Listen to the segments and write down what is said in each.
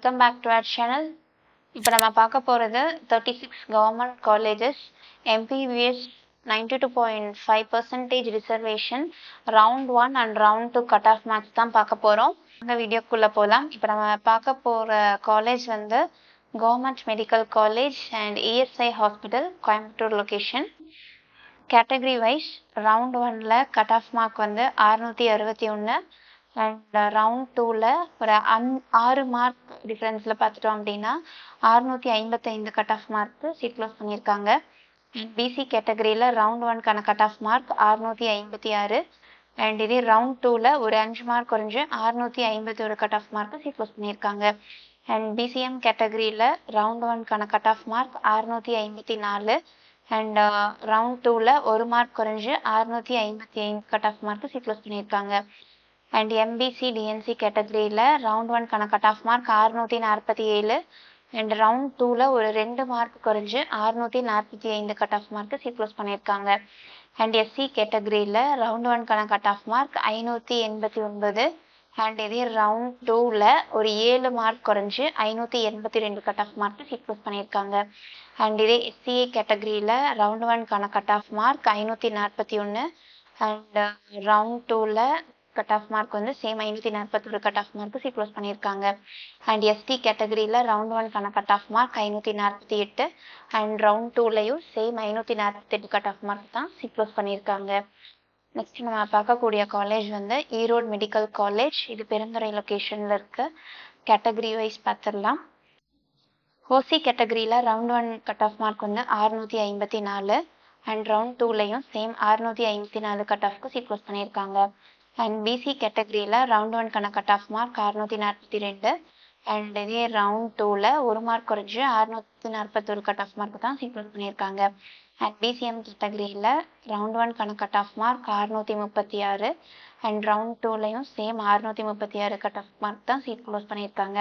Welcome back to our channel. இப்போ நம்ம பார்க்க போறது 36 government colleges MPBS 92.5% reservation round 1 and round 2 cutoff marks தான் பார்க்க போறோம். இந்த வீடியோக்குள்ள போலாம். இப்போ நம்ம பார்க்க போற காலேஜ் வந்து Government Medical College and ESI Hospital Coimbatore location. Category wise round 1 ல cutoff mark வந்து 661 and round 2 ல ஒரு 6 மார்க் டிஃபரன்ஸ்ல பார்த்துட்டோம் அப்படின்னா 655 cut off mark seat close பண்ணியிருக்காங்க. பிசி கேட்டகரியில் ரவுண்ட் 1 கான கட் ஆஃப் மார்க் 656 அண்ட் இதே ரவுண்ட் 2ல ஒரு 5 மார்க் குறைஞ்சு 651 cut off mark seat close பண்ணியிருக்காங்க. அண்ட் பிசிஎம் கேட்டகரியில் ரவுண்ட் 1 கான cut off mark 654 and round 2ல ஒரு மார்க் குறைஞ்சு 655 cut off mark seat close பண்ணியிருக்காங்க. அண்ட் எம்பிசி டிஎன்சி கேட்டகரியில் ரவுண்ட் 1 கான cut off mark 647 and round 2ல ஒரு 2 மார்க் குறைஞ்சு 645 cut off mark seat close பண்ணியிருக்காங்க. அண்ட் எஸ்சி கேட்டகரியில் ரவுண்ட் 1 கான கட் ஆஃப் மார்க் 589 அண்ட் இதே ரவுண்ட் 2ல ஒரு 7 மார்க் குறைஞ்சு 582 cut off mark seat close பண்ணியிருக்காங்க. அண்ட் இதே எஸ்சிஏ கேட்டகரியில் ரவுண்ட் 1 கான cut off mark 541 and round 2ல கட் ஆஃப் மார்க் வந்து same 541 cut off mark seat close பண்ணியிருக்காங்க. அண்ட் எஸ்டி கேட்டகரியில் ரவுண்ட் 1 கான cut off mark 548 and round 2லையும் சேம் 548 கட் ஆஃப் மார்க் தான் சீட் க்ளோஸ் பண்ணியிருக்காங்க. நெக்ஸ்ட் நம்ம பார்க்கக்கூடிய காலேஜ் வந்து ஈரோடு மெடிக்கல் காலேஜ். இது பெருந்துறை லொக்கேஷனில் இருக்கு. கேட்டகரி வைஸ் பார்த்துடலாம். ஓசி கேட்டகரியில் ரவுண்ட் 1 கட் ஆஃப் மார்க் வந்து 654 அண்ட் ரவுண்ட் 2லையும் சேம் 654 கட் ஆஃப்க்கு சீட் க்ளோஸ் பண்ணியிருக்காங்க. அண்ட் பிசி கேட்டகரியில் ரவுண்ட் 1 கான கட் ஆஃப் மார்க் 642 அண்ட் இதே ரவுண்ட் 2ல ஒரு மார்க் குறைஞ்சு 641 கட் ஆஃப் மார்க் தான் சீட் க்ளோஸ் பண்ணியிருக்காங்க. அண்ட் பிசிஎம் கேட்டகரியில் ரவுண்ட் 1 கான cut off mark 636 and round 2லையும் சேம் 636 கட் ஆஃப் மார்க் தான் சீட் க்ளோஸ் பண்ணியிருக்காங்க.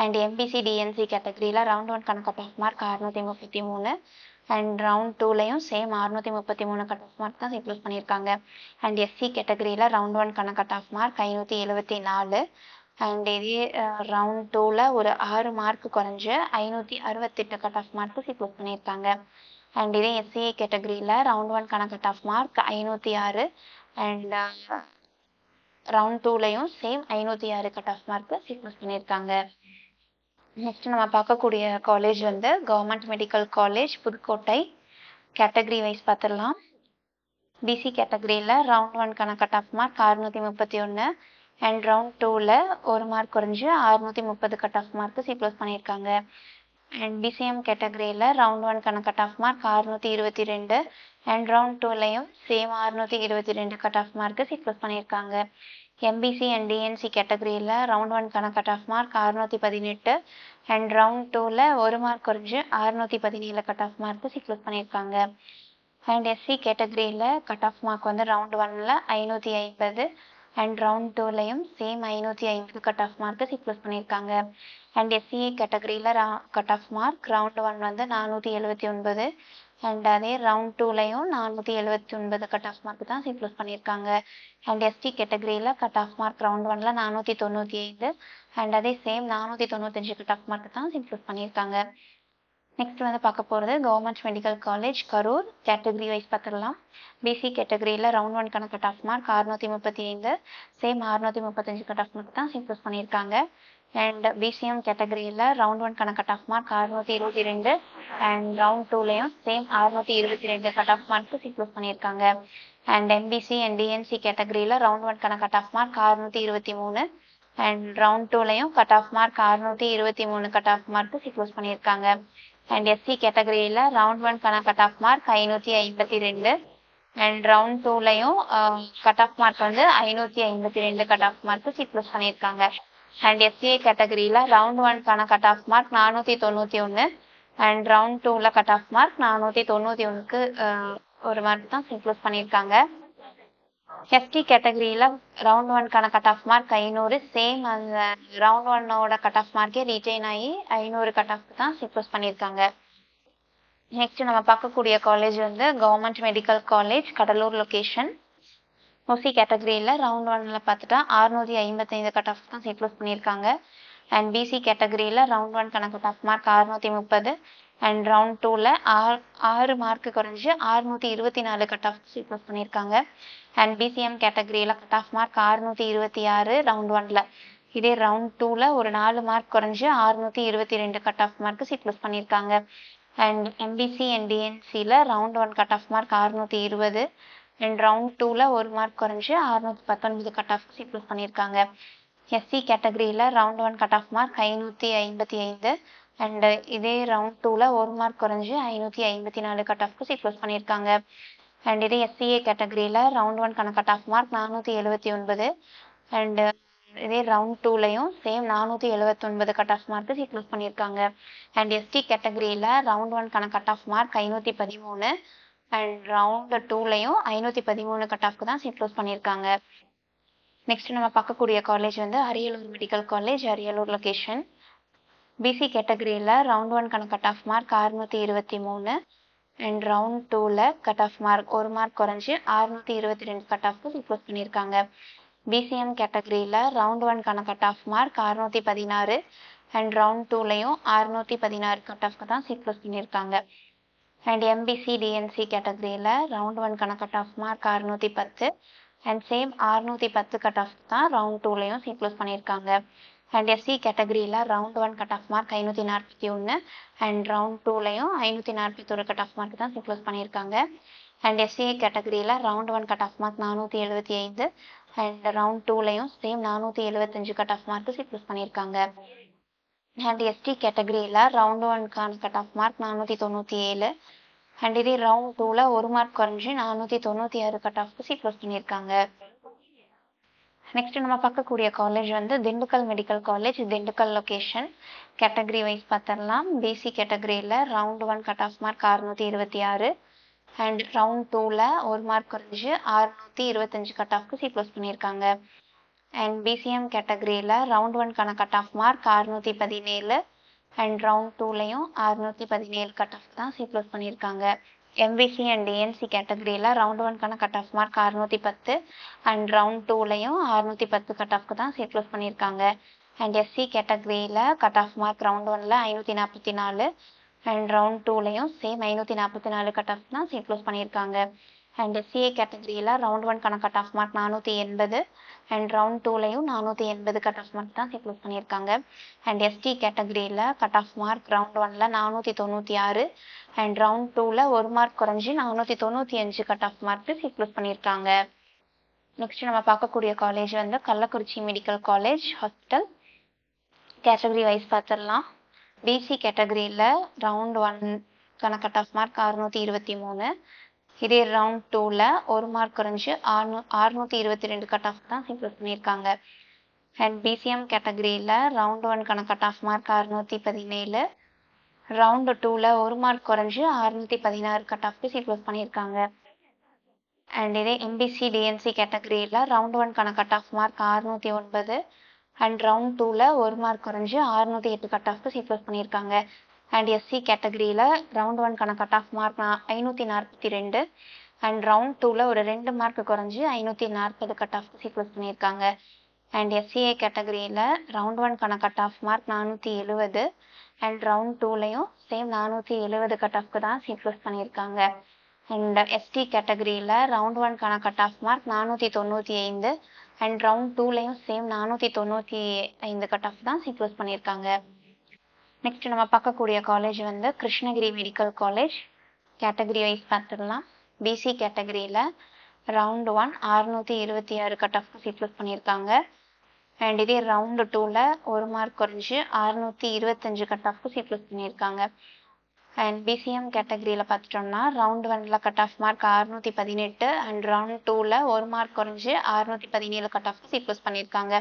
அண்ட் எம்பிசி டிஎன்சி கேட்டகரியில் ரவுண்ட் 1 கான cut off mark 633 and round 2லையும் சேம் 633 கட் ஆஃப் மார்க் தான் சீட் க்ளோஸ் பண்ணியிருக்காங்க. அண்ட் எஸ்சி கேட்டகரியில் ரவுண்ட் 1 கான கட் ஆஃப் மார்க் 574 அண்ட் இதே ரவுண்ட் 2ல ஒரு 6 மார்க் குறைஞ்சு 568 cut off mark seat close பண்ணியிருக்காங்க. அண்ட் இதே எஸ்சிஏ கேட்டகரியில் ரவுண்ட் 1 கான cut off mark 506 and round 2லையும் same 506 cut off mark seat close பண்ணியிருக்காங்க. நெக்ஸ்ட் நம்ம பார்க்கக்கூடிய காலேஜ் வந்து government medical college Pudukkottai. Category wise பார்த்துடலாம். பிசி கேட்டகரியில் ரவுண்ட் 1 கான cut off mark 631 and round 2ல ஒரு மார்க் குறைஞ்சு 630 cut off mark seat close பண்ணியிருக்காங்க. அண்ட் பிசிஎம் கேட்டகரியில் ரவுண்ட் 1 கான cut off mark 622 and round 2லையும் same 622 cut off mark seat close பண்ணியிருக்காங்க. எம்பிசி அண்ட் டிஎன்சி கேட்டகரியில் ரவுண்ட் 1 கான cut off mark 618 and round 2ல ஒரு மார்க் குறைஞ்சு 617 cut off mark seat close பண்ணியிருக்காங்க. அண்ட் எஸ்சி கேட்டகரியில் கட் ஆஃப் மார்க் வந்து ரவுண்ட் 1ல 550 அண்ட் ரவுண்ட் 2லையும் same 550 cut off mark seat close பண்ணியிருக்காங்க. அண்ட் எஸ்சிஏ கேட்டகரியில் கட் ஆஃப் மார்க் ரவுண்ட் 1 வந்து 479 அண்ட் அதே ரவுண்ட் 2லையும் 479 கட் ஆஃப் மார்க் தான் சீட் க்ளோஸ் பண்ணியிருக்காங்க. அண்ட் எஸ்டி கேட்டகரியில் கட் ஆஃப் மார்க் ரவுண்ட் 1ல 495 அண்ட் அதே சேம் 495 கட் ஆஃப் மார்க் தான் சீட் க்ளோஸ் பண்ணியிருக்காங்க. நெக்ஸ்ட் வந்து பார்க்க போகிறது government medical college Karur. Category wise பார்த்துடலாம். பிசி கேட்டகரியில் ரவுண்ட் 1 கான cut off mark 635 same 635 cut off mark தான் சீட் க்ளோஸ் பண்ணியிருக்காங்க. அண்ட் பிசிஎம் கேட்டகரியில் ரவுண்ட் 1 கான cut off mark 622 and round 2லையும் same 622 cut off mark seat close பண்ணியிருக்காங்க. அண்ட் எம்பிசி அண்ட் டிஎன்சி கேட்டகரியில் ரவுண்ட் 1 கான cut off mark 623 and round 2லையும் cut off mark 623 cut off mark seat close பண்ணியிருக்காங்க. And SC கேட்டகரியில் round 1 கான cut off mark 552 and round 2லையும் cut off mark வந்து 552 cut off mark seat close பண்ணியிருக்காங்க. And SCA கேட்டகரியில் round 1 கான cut off mark 491 and round 2ல cut off mark 491க்கு ஒரு மார்க் தான் சீட் க்ளோஸ் பண்ணியிருக்காங்க. எஸ்டி கேட்டகரியில் ரவுண்ட் 1 கான கட் ஆஃப் மார்க் 500 சேம் அந்த ரவுண்ட் 1ஓட கட் ஆஃப் மார்க்கே ரீட்டைன் ஆகி 500 கட் ஆஃப் தான் சீட் க்ளோஸ் பண்ணியிருக்காங்க. நெக்ஸ்ட் நம்ம பார்க்கக்கூடிய காலேஜ் வந்து government medical college Cuddalore location. OC கேட்டகரியில் ரவுண்ட் 1ல பார்த்துட்டா 655 கட் ஆஃப் தான் சீட் க்ளோஸ் பண்ணியிருக்காங்க. அண்ட் பிசி கேட்டகரியில் ரவுண்ட் 1க்கான cut off mark 630 and round 2ல் 6 மார்க் குறைஞ்சி 624 கட் ஆஃப் சீட் க்ளோஸ் பண்ணியிருக்காங்க. அண்ட் பிசிஎம் கேட்டகரியில் கட் ஆஃப் மார்க் 626 ரவுண்ட் 1ல். இதே ரவுண்ட் 2ல் ஒரு 4 மார்க் குறைஞ்சி 622 cut off mark seat close பண்ணியிருக்காங்க. And MBC and டிஎன்சியில் round 1 cut off mark 620 and round 2ல் ஒரு மார்க் குறைஞ்சி 619 கட் ஆஃப் சீட் க்ளோஸ் பண்ணியிருக்காங்க. எஸ்சி கேட்டகரியில் round 1 cut off mark 555 and இதே ரவுண்ட் 2ல் ஒரு மார்க் குறைஞ்சி 554 கட் ஆஃப்க்கு சீட் க்ளோஸ் பண்ணியிருக்காங்க. அண்ட் இதே எஸ்சிஏ கேட்டகரியில் ரவுண்ட் 1க்கான கட் ஆஃப் மார்க் 479 அண்ட் இதே ரவுண்ட் 2லையும் same 479 cut off mark seat close பண்ணியிருக்காங்க. அண்ட் எஸ்டி கேட்டகரியில் ரவுண்ட் 1க்கான cut off mark 513 and round 2லையும் 513 கட் ஆஃப்க்கு தான் சீட் க்ளோஸ் பண்ணியிருக்காங்க. நெக்ஸ்ட் நம்ம பார்க்கக்கூடிய காலேஜ் வந்து Ariyalur medical college, Ariyalur location. BC கேட்டகரியில் ரவுண்ட் 1க்கான cut off mark 623 and round 2ல் கட் ஆஃப் மார்க் ஒரு மார்க் குறைஞ்சி 622 கட் ஆஃப்க்கு சீட் க்ளோஸ் பண்ணியிருக்காங்க. பிசிஎம் கேட்டகரியில் ரவுண்ட் 1க்கான cut off mark 616 and round 2லையும் 616 கட் ஆஃப்க்கு தான் சீட் க்ளோஸ் பண்ணியிருக்காங்க. அண்ட் எம்பிசி டிஎன்சி கேட்டகரியில் ரவுண்ட் 1க்கான cut off mark 610 and same 610 cut off தான் ரவுண்ட் 2லையும் சீட் க்ளோஸ் பண்ணியிருக்காங்க. அண்ட் எஸ்சி கேட்டகரியில் round 1 cut off mark 541 and round 2லையும் 541 கட் ஆஃப் மார்க் தான் சீட் க்ளோஸ் பண்ணியிருக்காங்க. அண்ட் எஸ்சிஏ கேட்டகரியில் round 1 cut off mark 475 and round 2லையும் same 475 cut off mark seat close பண்ணியிருக்காங்க. அண்ட் எஸ்டி கேட்டகரியில் round 1க்கான கட் ஆஃப் மார்க் 497 அண்ட் இதே round 2ல் ஒரு மார்க் குறைஞ்சி 496 கட் ஆஃப்க்கு சீட் க்ளோஸ் பண்ணியிருக்காங்க. நெக்ஸ்ட் நம்ம பார்க்கக்கூடிய காலேஜ் வந்து Dindigul medical college, Dindigul location. Category wise பார்த்துடலாம். பிசி கேட்டகரியில் round 1 cut off mark 626 and round 2ல் ஒரு மார்க் குறைஞ்சி 625 கட் ஆஃப்க்கு சீட் க்ளோஸ் பண்ணியிருக்காங்க. அண்ட் பிசிஎம் கேட்டகரியில் ரவுண்ட் 1க்கான cut off mark 617 and round 2லையும் 617 கட் ஆஃப் தான் சீட் க்ளோஸ் பண்ணியிருக்காங்க. எம்பிசி அண்ட் டிஎன்சி கேட்டகரியில் ரவுண்ட் 1க்கான cut off mark 610 and round 2லையும் 610 கட் ஆஃப்க்கு தான் சீட் க்ளோஸ் பண்ணியிருக்காங்க. அண்ட் எஸ்சி கேட்டகரியில் கட் ஆஃப் மார்க் ரவுண்ட் 1ல் 544 அண்ட் ரவுண்ட் 2லையும் சேம் 544 கட் ஆஃப் தான் சீட் க்ளோஸ் பண்ணியிருக்காங்க. அண்ட் எஸ்சிஏ கேட்டகரியில் ரவுண்ட் 1க்கான cut off mark 480 and round 2லையும் 480 கட் ஆஃப் மார்க் தான் சீட் க்ளோஸ் பண்ணியிருக்காங்க. அண்ட் எஸ்டி கேட்டகரியில் கட் ஆஃப் மார்க் ரவுண்ட் 1ல் 496 அண்ட் ரவுண்ட் 2ல் ஒரு மார்க் குறைஞ்சி 495 cut off mark seat close பண்ணியிருக்காங்க. நெக்ஸ்ட் நம்ம பார்க்கக்கூடிய காலேஜ் வந்து Kallakurichi medical college hospital. Category wise பார்த்துடலாம். பிசி கேட்டகரியில் ரவுண்ட் 1க்கான கட் ஆஃப் மார்க் 623 இதே ரவுண்ட் 2ல் ஒரு மார்க் குறைஞ்சி 622 கட் ஆஃப் தான் சீட் க்ளோஸ் பண்ணியிருக்காங்க. அண்ட் பிசிஎம் கேட்டகரியில் ரவுண்ட் 1க்கான கட் ஆஃப் மார்க் 617 ரவுண்ட் 2ல் ஒரு மார்க் குறைஞ்சி 616 கட் ஆஃப்க்கு சீட் க்ளோஸ் பண்ணியிருக்காங்க. அண்ட் இதே எம்பிசி டிஎன்சி கேட்டகரியில் ரவுண்ட் 1க்கான cut off mark 609 and round 2ல் ஒரு மார்க் குறைஞ்சி 608 கட் ஆஃப்க்கு சீட் க்ளோஸ் பண்ணியிருக்காங்க. அண்ட் எஸ்சி கேட்டகரியில் ரவுண்ட் 1க்கான cut off mark 542 and round 2ல் ஒரு 2 மார்க் குறைஞ்சி 540 கட் ஆஃப்க்கு சீட் க்ளோஸ் பண்ணியிருக்காங்க. அண்ட் எஸ்சிஏ கேட்டகரியில் ரவுண்ட் 1க்கான cut off mark 470 and round 2லையும் சேம் 470 கட் ஆஃப்க்கு தான் சீட் க்ளோஸ் பண்ணியிருக்காங்க. அண்ட் எஸ்டி கேட்டகரியில் ரவுண்ட் 1க்கான cut off mark 495 and round 2லையும் சேம் 495 கட் ஆஃப் தான் சீட் க்ளோஸ் பண்ணியிருக்காங்க. நெக்ஸ்ட் நம்ம பார்க்கக்கூடிய காலேஜ் வந்து Krishnagiri medical college. Category wise பார்த்துடலாம். பிசி கேட்டகரியில் ரவுண்ட் 1 626 கட் ஆஃப்க்கு சீட் க்ளோஸ் பண்ணியிருக்காங்க. அண்ட் இதே ரவுண்ட் 2ல் ஒரு மார்க் குறைஞ்சி 625 கட் ஆஃப்க்கு சீட் க்ளோஸ் பண்ணியிருக்காங்க. அண்ட் பிசிஎம் கேட்டகரியில் பார்த்துட்டோம்னா ரவுண்ட் 1ல் cut off mark 618 and round 2ல் ஒரு மார்க் குறைஞ்சி 617 கட் ஆஃப்க்கு சீட் க்ளோஸ் பண்ணியிருக்காங்க.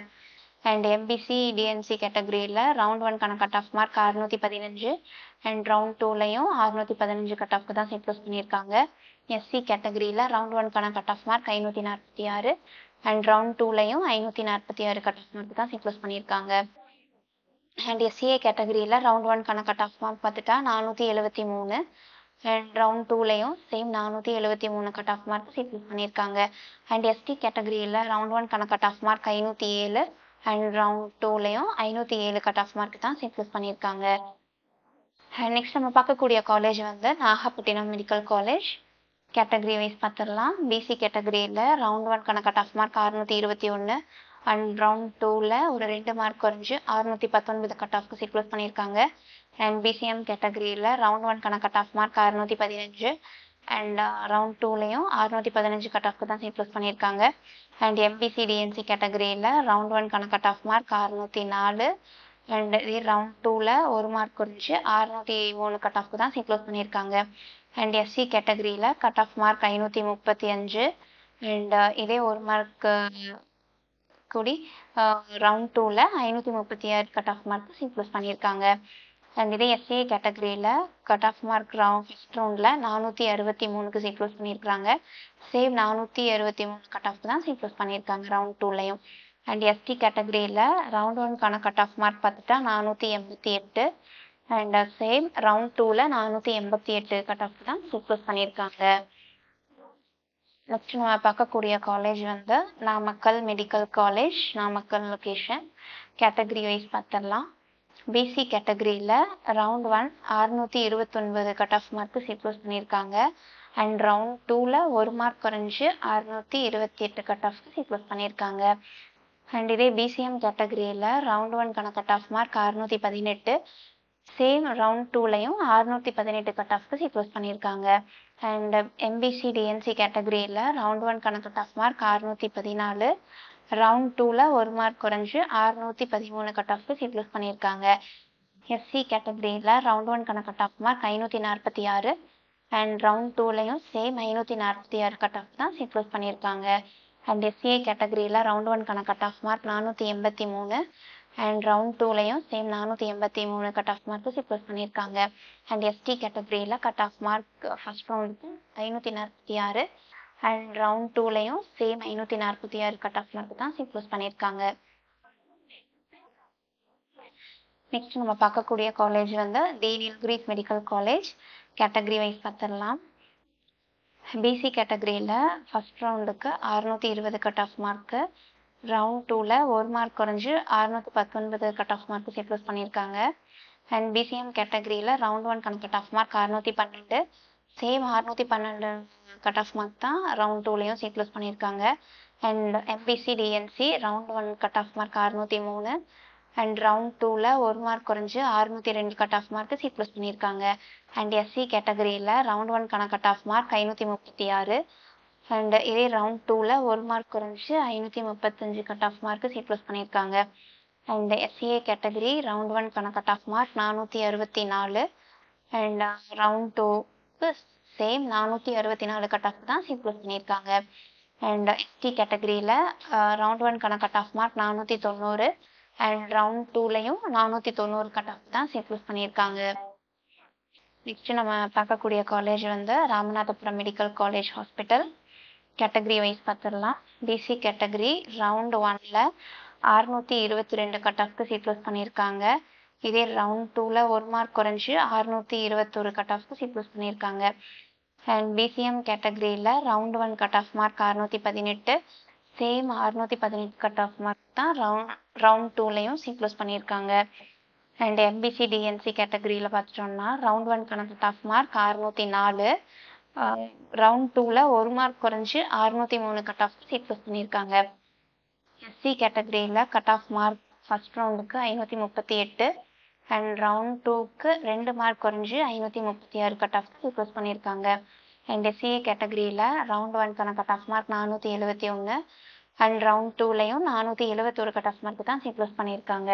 அண்ட் எம்பிசி டிஎன்சி கேட்டகரியில் ரவுண்ட் 1க்கான cut off mark 615 and round 2லையும் 615 கட் ஆஃப்க்கு தான் சீட் க்ளோஸ் பண்ணியிருக்காங்க. எஸ்சி கேட்டகரியில் ரவுண்ட் 1க்கான cut off mark 546 and round 2லையும் 546 கட் ஆஃப் மார்க் தான் சீட் க்ளோஸ் பண்ணியிருக்காங்க. அண்ட் எஸ்சிஏ கேட்டகரியில் ரவுண்ட் 1க்கான கட் ஆஃப் மார்க் பார்த்துட்டா 473 அண்ட் ரவுண்ட் 2லையும் same 473 cut off mark seat close பண்ணியிருக்காங்க. அண்ட் எஸ்டி கேட்டகரியில் ரவுண்ட் 1க்கான cut off mark 507 and round டூலையும் 507 கட் ஆஃப் மார்க் தான் சீட் ப்ளஸ் பண்ணியிருக்காங்க. நெக்ஸ்ட் நம்ம பார்க்கக்கூடிய காலேஜ் வந்து Nagapattinam medical college. Category wise பார்த்துடலாம். பிசி கேட்டகரியில் ரவுண்ட் 1க்கான cut off mark 621 and round 2ல் ஒரு 2 மார்க் குறைஞ்சு 619 கட் ஆஃப்க்கு சீட் க்ளோஸ் பண்ணியிருக்காங்க. அண்ட் பிசிஎம் கேட்டகரியில் ரவுண்ட் 1க்கான cut off mark 615 and round 2லையும் 615 கட் ஆஃப்க்கு தான் சீட் க்ளோஸ் பண்ணியிருக்காங்க. அண்ட் எம்பிசி டிஎன்சி கேட்டகரியில் ரவுண்ட் 1க்கான கட் ஆஃப் மார்க் 604 அண்ட் இதே ரவுண்ட் 2ல் ஒரு மார்க் குறைஞ்சு 603 கட் ஆஃப்க்கு தான் சீட் க்ளோஸ் பண்ணியிருக்காங்க. அண்ட் எஸ்சி கேட்டகரியில் கட் ஆஃப் மார்க் 535 அண்ட் இதே ஒரு மார்க் கூடி ரவுண்ட் 2ல் 536 cut off mark seat close பண்ணியிருக்காங்க. அண்ட் இதே எஸ்சிஏ கேட்டகரியில் கட் ஆஃப் மார்க் ஃபர்ஸ்ட் ரவுண்டில் 463க்கு சீட் க்ளோஸ் பண்ணியிருக்காங்க. சேம் 463 கட் ஆஃப் தான் சீட் க்ளோஸ் பண்ணியிருக்காங்க ரவுண்ட் 2லையும். அண்ட் எஸ்டி கேட்டகரியில் ரவுண்ட் 1க்கான கட் ஆஃப் மார்க் பார்த்துட்டா 488 அண்ட் சேம் ரவுண்ட் 2ல் 488 கட் ஆஃப் தான் சீட் க்ளோஸ் பண்ணியிருக்காங்க. நெக்ஸ்ட் நம்ம பார்க்கக்கூடிய காலேஜ் வந்து Namakkal medical college, Namakkal location. Category wise பார்த்துடலாம். பிசி கேட்டகரியில் ரவுண்ட் 1 629 கட் ஆஃப் மார்க்கு சீட் க்ளோஸ் பண்ணியிருக்காங்க. அண்ட் ரவுண்ட் 2ல் ஒரு மார்க் குறைஞ்சு 628 கட் ஆஃப்க்கு சீட் க்ளோஸ் பண்ணியிருக்காங்க. அண்ட் இதே பிசிஎம் கேட்டகரியில் ரவுண்ட் 1க்கான cut off mark 618 same round 2லையும் 618 கட் ஆஃப்க்கு சீட் க்ளோஸ் பண்ணியிருக்காங்க. அண்ட் எம்பிசி டிஎன்சி கேட்டகரியில் ரவுண்ட் 1க்கான கட் ஆஃப் மார்க் 614 ரவுண்ட் 2ல் ஒரு மார்க் குறைஞ்சு 613 கட் ஆஃப்க்கு சீட் க்ளோஸ் பண்ணியிருக்காங்க. எஸ்சி கேட்டகரியில் ரவுண்ட் 1க்கான cut off mark 546 and round 2லையும் சேம் 546 கட் ஆஃப் தான் சீட் க்ளோஸ் பண்ணியிருக்காங்க. அண்ட் எஸ்சிஏ கேட்டகரியில் ரவுண்ட் 1க்கான cut off mark 483 and round 2லையும் சேம் 483 கட் ஆஃப் மார்க்கு சீட் க்ளோஸ் பண்ணியிருக்காங்க. அண்ட் எஸ்டி கேட்டகரியில் கட் ஆஃப் மார்க் ஃபர்ஸ்ட் ரவுண்டுக்கு 546 அண்ட் ரவுண்ட் 2லையும் சேம் 546 கட் ஆஃப் மார்க் தான் சீட் க்ளோஸ் பண்ணியிருக்காங்க. நெக்ஸ்ட் நம்ம பார்க்கக்கூடிய காலேஜ் வந்து the Nilgiris medical college. Category wise பார்த்துடலாம். பிசி கேட்டகரியில் ஃபர்ஸ்ட் ரவுண்டுக்கு 620 கட் ஆஃப் மார்க்கு, ரவுண்ட் 2ல் ஒரு மார்க் குறைஞ்சு 619 கட் ஆஃப் மார்க்கு சீட் க்ளோஸ் பண்ணியிருக்காங்க. அண்ட் பிசிஎம் கேட்டகரியில் ரவுண்ட் 1க்கான cut off mark 612 same 612 cut off mark தான் ரவுண்ட் 2லையும் சீட் க்ளோஸ் பண்ணியிருக்காங்க. And MBC DNC round 1 cut off mark 603 and round 2ல் ஒரு மார்க் குறைஞ்சு 602 கட் ஆஃப் மார்க்கு சீட் க்ளோஸ் பண்ணியிருக்காங்க. அண்ட் எஸ்சி கேட்டகரியில் ரவுண்ட் 1க்கான கட் ஆஃப் மார்க் 536 அண்ட் இதே ரவுண்ட் 2ல் ஒரு மார்க் குறைஞ்சு 535 கட் ஆஃப் மார்க்கு சீட் க்ளோஸ் பண்ணியிருக்காங்க. அண்ட் எஸ்சிஏ கேட்டகரி ரவுண்ட் 1க்கான cut off mark 464 and round 2க்கு சேம் 464 கட் ஆஃப் தான் சீட் க்ளோஸ் பண்ணியிருக்காங்க. அண்ட் எஸ்டி கேட்டகரியில் ரவுண்ட் 1க்கான cut off mark 490 and round 2லையும் 490 கட் ஆஃப் தான் சீட் க்ளோஸ் பண்ணியிருக்காங்க. நெக்ஸ்ட் நம்ம பார்க்கக்கூடிய காலேஜ் வந்து Ramanathapuram medical college hospital. Category wise பார்த்துடலாம். பிசி கேட்டகரி ரவுண்ட் 1ல் 622 கட் ஆஃப்க்கு சீட் க்ளோஸ் பண்ணியிருக்காங்க. இதே ரவுண்ட் 2ல் ஒரு மார்க் குறைஞ்சு 621 கட் ஆஃப்க்கு சீட் க்ளோஸ் பண்ணியிருக்காங்க. அண்ட் பிசிஎம் கேட்டகரியில் round 1 cut off mark 618 same 618 cut off mark தான் ரவுண்ட் 2லையும் சீட் க்ளோஸ் பண்ணியிருக்காங்க. அண்ட் எம்பிசி டிஎன்சி கேட்டகரியில் பார்த்துட்டோம்னா ரவுண்ட் 1க்கான கட் ஆஃப் மார்க் 604 ரவுண்ட் 2ல் ஒரு மார்க் குறைஞ்சு 603 கட் ஆஃப் சீட் க்ளோஸ் பண்ணியிருக்காங்க. எஸ்சி கேட்டகரியில் கட் ஆஃப் மார்க் ஃபர்ஸ்ட் ரவுண்டுக்கு 538 அண்ட் ரவுண்ட் 2க்கு 2 மார்க் குறைஞ்சு 536 கட் ஆஃப் சீட் க்ளோஸ் பண்ணியிருக்காங்க. அண்ட் எஸ்சிஏ கேட்டகரியில் ரவுண்ட் 1க்கான cut off mark 471 and round 2லையும் 471 கட் ஆஃப் மார்க் தான் சீட் க்ளோஸ் பண்ணியிருக்காங்க.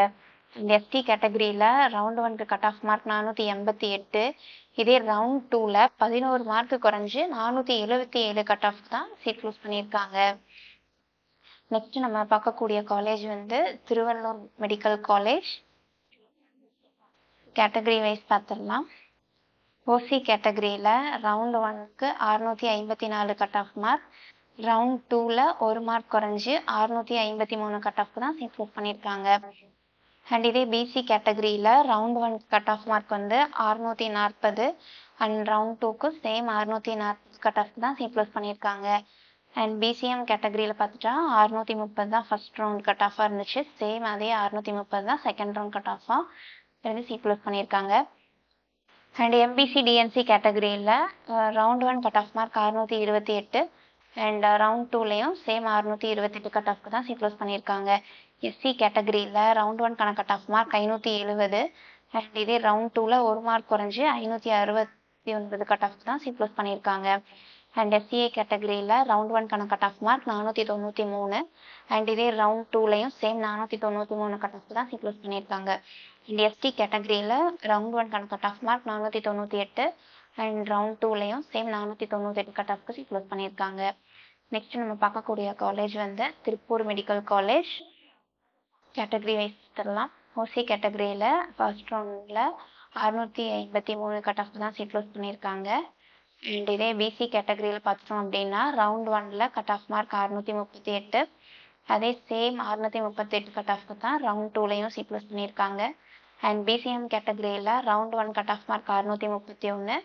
அண்ட் எஸ்டி கேட்டகரியில் ரவுண்ட் 1க்கு கட் ஆஃப் மார்க் 488 இதே ரவுண்ட் 2ல் 11 மார்க் குறைஞ்சு 477 கட் ஆஃப் தான் சீட் க்ளோஸ் பண்ணியிருக்காங்க. நெக்ஸ்ட் நம்ம பார்க்கக்கூடிய காலேஜ் வந்து Thiruvallur medical college. Category wise பார்த்துடலாம். ஓசி கேட்டகரியில் ரவுண்ட் 1க்கு 654 கட் ஆஃப் மார்க், ரவுண்ட் 2ல் ஒரு மார்க் குறைஞ்சு 653 கட் ஆஃப் தான் சீட் க்ளோஸ் பண்ணியிருக்காங்க. அண்ட் இதே பிசி கேட்டகரியில் ரவுண்ட் 1 கட் ஆஃப் மார்க் வந்து 640 அண்ட் ரவுண்ட் 2க்கு சேம் 640 கட் ஆஃப் தான் சீட் க்ளோஸ் பண்ணியிருக்காங்க. அண்ட் பிசிஎம் கேட்டகரியில் பார்த்துட்டா 630 தான் ஃபர்ஸ்ட் ரவுண்ட் கட் ஆஃபாக இருந்துச்சு. சேம் அதே 630 தான் செகண்ட் ரவுண்ட் கட் ஆஃபாக இருந்து சீக்ளோஸ் பண்ணியிருக்காங்க. அண்ட் எம்பிசி டிஎன்சி கேட்டகரியில் round 1 cut off mark 628 and round 2லையும் சேம் 628 கட் ஆஃப்க்கு தான் சீக்ளோஸ் பண்ணியிருக்காங்க. எஸ்சி கேட்டகரியில் round 1 cut off mark 570 and இதே ரவுண்ட் 2ல் 1 மார்க் குறைஞ்சி 569 கட் ஆஃப்க்கு தான் சீக்ளோஸ் பண்ணியிருக்காங்க. அண்ட் எஸ்சிஏ கேட்டகரியில் round 1 cut off mark 493 and இதே ரவுண்ட் 2லையும் சேம் 493 கட் ஆஃப்க்கு தான் சீக்ளோஸ் பண்ணியிருக்காங்க. அண்ட் எஸ்டி கேட்டகரியில் round 1 cut off mark 498 and round 2லையும் சேம் 498 கட் ஆஃப்க்கு சீக்ளோஸ் பண்ணியிருக்காங்க. நெக்ஸ்ட் நம்ம பார்க்கக்கூடிய காலேஜ் வந்து Tiruppur medical college. Category wise தரலாம். ஓசி கேட்டகரியில் ஃபர்ஸ்ட் ரவுண்டில் 653 கட் ஆஃப் தான் சீக்ளோஸ் பண்ணியிருக்காங்க. அண்ட் இதே பிசி கேட்டகரியில் பார்த்துட்டோம் அப்படின்னா ரவுண்ட் 1ல் கட் ஆஃப் மார்க் 638 அதே சேம் 638 கட் ஆஃப்க்கு தான் ரவுண்ட் 2லையும் சீக்ளோஸ் பண்ணியிருக்காங்க. அண்ட் பிசிஎம் கேட்டகரியில் round 1 cut off mark 631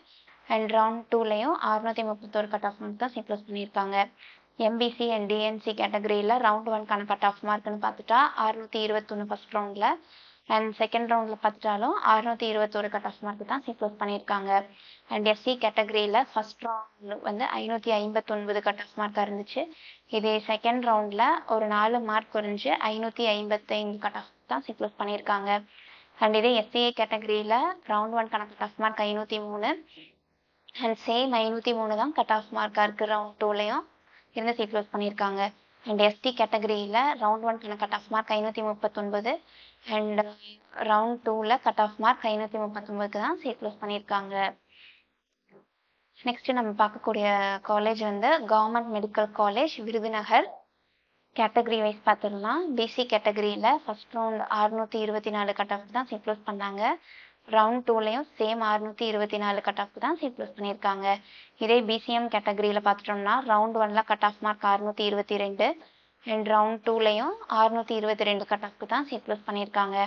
and round 2லையும் 631 கட் ஆஃப் மார்க் தான் சீக்ளோஸ் பண்ணியிருக்காங்க. எம்பிசி அண்ட் டிஎன்சி கேட்டகரியில் ரவுண்ட் 1 கட் ஆஃப் மார்க்னு பார்த்துட்டா 621 ஃபர்ஸ்ட் ரவுண்டில் அண்ட் செகண்ட் ரவுண்டில் பார்த்துட்டாலும் 621 கட் ஆஃப் மார்க் தான் சீக்ளோஸ் பண்ணியிருக்காங்க. அண்ட் எஸ்சி கேட்டகரியில் ஃபர்ஸ்ட் ரவுண்ட் வந்து 559 கட் ஆஃப் மார்க்காக இருந்துச்சு. இதே செகண்ட் ரவுண்டில் ஒரு 4 மார்க் குறைஞ்சி 555 கட் ஆஃப் தான் சீக்ளோஸ் பண்ணியிருக்காங்க. அண்ட் இதே எஸ்சிஏ கேட்டகரியில் round 1 cut off mark 503 and same 503 தான் கட் ஆஃப் மார்க்காக இருக்குது ரவுண்ட் 2லையும் இருந்து சீக்ளோஸ் பண்ணியிருக்காங்க. அண்ட் எஸ்டி கேட்டகரியில் round 1 cut off mark 539 and round 2ல் கட் ஆஃப் மார்க் 539க்கு தான் சீக்ளோஸ் பண்ணியிருக்காங்க. நெக்ஸ்ட் நம்ம பார்க்கக்கூடிய காலேஜ் வந்து government medical college Virudhunagar. Category wise பார்த்துடலாம். பிசி கேட்டகரியில் ஃபர்ஸ்ட் ரவுண்ட் 624 கட் ஆஃப் தான் சீக்ளோஸ் பண்ணாங்க. ரவுண்ட் 2லையும் சேம் 624 கட் ஆஃப் தான் சீக்ளோஸ் பண்ணியிருக்காங்க. இதே பிசிஎம் கேட்டகரியில் பார்த்துட்டோம்னா ரவுண்ட் 1ல் cut off mark 622 and round 2லையும் 622 கட் ஆஃப்க்கு தான் சீக்ளோஸ் பண்ணியிருக்காங்க.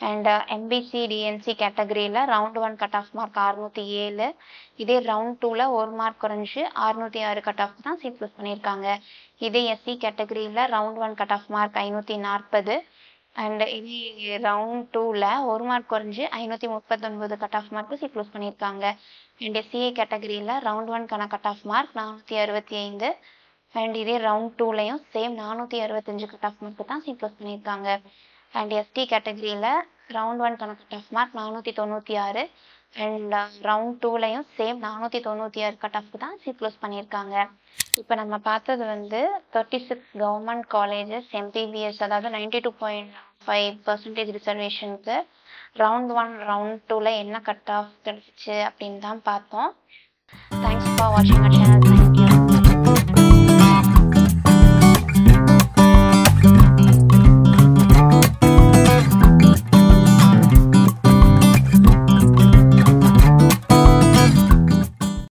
அண்ட் எம்பிசி டிஎன்சி கேட்டகரியில் ரவுண்ட் 1 கட் ஆஃப் மார்க் 607 இதே ரவுண்ட் 2ல் 1 மார்க் குறைஞ்சி 606 கட் ஆஃப் தான் சீக்ளோஸ் பண்ணியிருக்காங்க. இதே எஸ்சி கேட்டகரியில் round 1 cut off mark 540 and இதே ரவுண்ட் 2ல் 1 மார்க் குறைஞ்சி 539 கட் ஆஃப் மார்க்கு சீக்ளோஸ் பண்ணியிருக்காங்க. அண்ட் எஸ்சிஏ கேட்டகரியில் round 1 cut off mark 465 and இதே ரவுண்ட் 2லையும் சேம் 465 கட் ஆஃப் மார்க்கு தான் சீக்ளோஸ் பண்ணியிருக்காங்க. அண்ட் எஸ்டி கேட்டகரியில் round 1 cut off mark 496 and round 2லையும் சேம் 496 கட் ஆஃப்க்கு தான் சீக்ளோஸ் பண்ணியிருக்காங்க. இப்போ நம்ம பார்த்தது வந்து 36 கவர்மெண்ட் காலேஜஸ் எம்பிபிஎஸ், அதாவது 92.5% ரிசர்வேஷனுக்கு ரவுண்ட் 1 ரவுண்ட் 2ல என்ன கட் ஆஃப் கிடைச்சிச்சு அப்படின்னு தான் பார்த்தோம். தேங்க்ஸ் ஃபார் வாட்சிங் அவர் சேனல்.